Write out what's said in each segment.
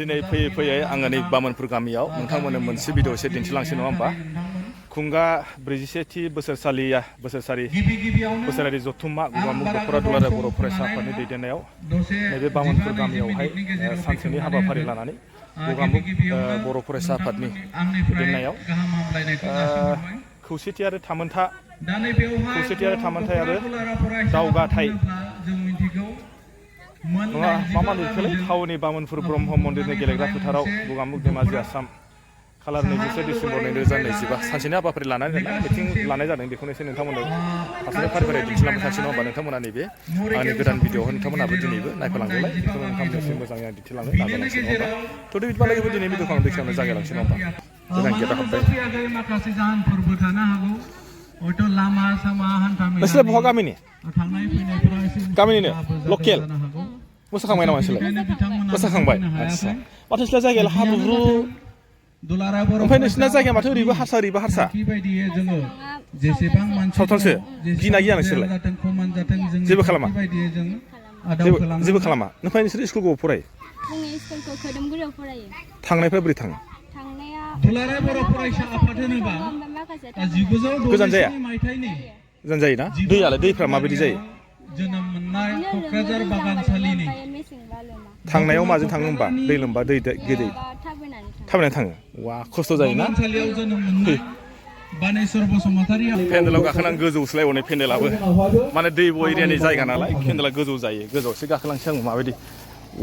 दिनै फैयै फैयै आङो नै बामोनपुर गामियाव नोंथांमोननो मोनसे भिडिअ एसे दिन्थिलांसै नङा होमबा खुंगा 43थि बोसोरारि जथुम्मा गगामुग दख'रा दुलाराय बर' फरायसा आफादनि दैदेननायाव नैबे बामोनपुर गामियावहाय सानसेनि हाबाफारि लानानै गगामुग बर' फरायसा आफादनि दैदेननायाव खौसेथि आरो थामोनथाय आरो दावगाथाय नङा मा लिरखोलै टाउननि बामोनपुर ब्रह्म मन्दिरनि गेलेग्रा फोथाराव गगामुग धेमाजि आसाम खालार 23 डिसेम्बर 2025 सानसेनि हाबाफारि लानानै मिटिं लानाय जादों बेखौनो एसे नोंथांमोननो फारसेनो फारि दिन्थिलांबाय थानोसै नङा होमबा नोंथांमोना नैबे आंनि गोदान भिडिअ नोंथांमोनाबो दिनैबो नायफालांदोलाय बेखौनो नोंथांमोननो एसे मोजाङै आं दिन्थिलांनो नाजालांसै नङा होमबा थ' बिदिबा लोगोफोर दिनै भिडिअखौ आं बेखिनियावनो जागायलांसै नङा होमबा गोजान गेटा हाबबाय माखासे जाहोनफोरबो थानो हागौ हयथ' लामा सामा हान्था मेला नोंसोर बहा गामिनि थांनाय फैनायफोरा एसे गामिनिनो लकेल मोसाखांबाय नामा नोंसोरलाय मोसाखांबाय आदसा माथो नोंसिना जायगाया हाब्रु ओमफ्राय नोंसिना जायगाया माथो ओरैबो हारसा सावथालसो गिना गिया नोंसोरलाय जेबो खालामा जेबो खालामा ओमफ्राय नोंसोर स्कुल बबाव फरायो थांनायफ्रा बोरै थाङो दुलाराय बर' फरायसा आफाद होनोबा गोजान जाया गोजान जायोना दैफ्रा माबायदि जायो जोनोम मोननाय क'क्राझार बागानसालिनि थांनायाव माजों थाङो होमबा दै लोमबा दै गोदै थाबायनानै थाङो वा खस्थ' जायोना बागानसालियाव जोनोम मोननाय बानेश्वर बसुमतारी पेन्देलाव गाखोनानै गोजौसोलाय हनै पेन्देलाबो माने दैब' एरियानि जायगा नालाय पेन्देला गोजौ जायो गोजौआवसो गाखोलांसै आं माबायदि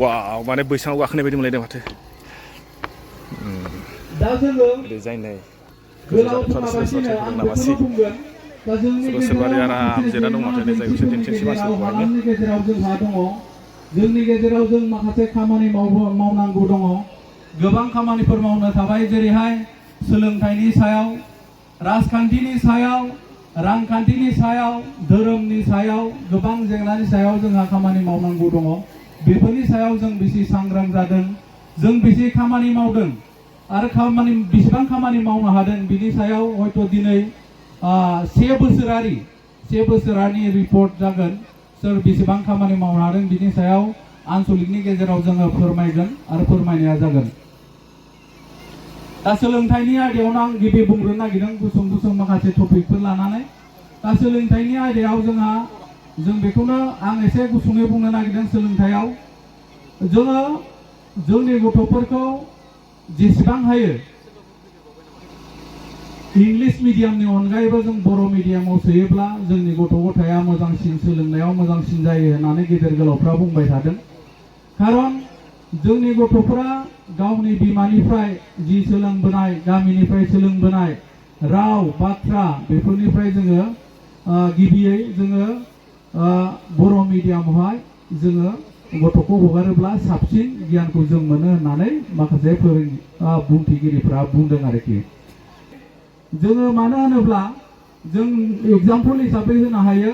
वाव माने बैसाङाव गाखोनाय बायदि मोनलायदों माथो जायनाय नामासै सोरबा आराम जिरायना दं माथो जायगायावसो दिन्थिनोसै मानसिफोरखौहायनो जोंनि गेजेराव जों माखासे खामानि मावनांगौ दङ गोबां खामानिफोर मावनो थाबाय जेरैहाय सोलोंथाइनि सायाव राजखान्थिनि सायाव रांखान्थिनि सायाव धोरोमनि सायाव गोबां जेंनानि सायाव जोंहा खामानि मावनांगौ दङ बेफोरनि सायाव जों बेसे सांग्रां जादों जों बेसे खामानि मावदों आरो बेसेबां खामानि मावनो हादों बिनि सायाव हयथ' दिनै 1 बोसोरारि रिपर्ट जागोन सोर बेसेबां खामानि मावनो हादों बिनि सायाव आनसलिकनि गेजेराव जोङो फोरमायगोन आरो फोरमायनाया जागोन दा सोलोंथाइनि आयदायावनो आं गिबि बुंग्रोनो नागिरदों गुसुं माखासे टपिकफोर लानानै दा सोलोंथाइनि आयदायाव जों बेखौनो आं एसे गुसुङै बुंनो नागिरदों सोलोंथाइयाव जोङो जोंनि गथ'फोरखौ जेसेबां हायो इंलिश मिडियामनि अनगायैबो जों बर' मिडियामाव सोयोब्ला जोंनि गथ' गथाया मोजांसिन सोलोंनायाव मोजांसिन जायो होननानै गेदेर गोलावफ्रा बुंबाय थादों खारन जोंनि गथ'फोरा गावनि बिमानिफ्राय जि सोलोंबोनाय गामिनिफ्राय सोलोंबोनाय राव बाथ्रा बेफोरनिफ्राय जोङो गिबियै जोङो बर' मिडियामावहाय जोङो गथ'खौ हगारोब्ला साबसिन गियानखौ जों मोनो होननानै माखासे बुंथिगिरिफ्रा बुंदों आरोखि जोङो मानो होनोब्ला जों एग्जाम्पल हिसाबै होनो हायो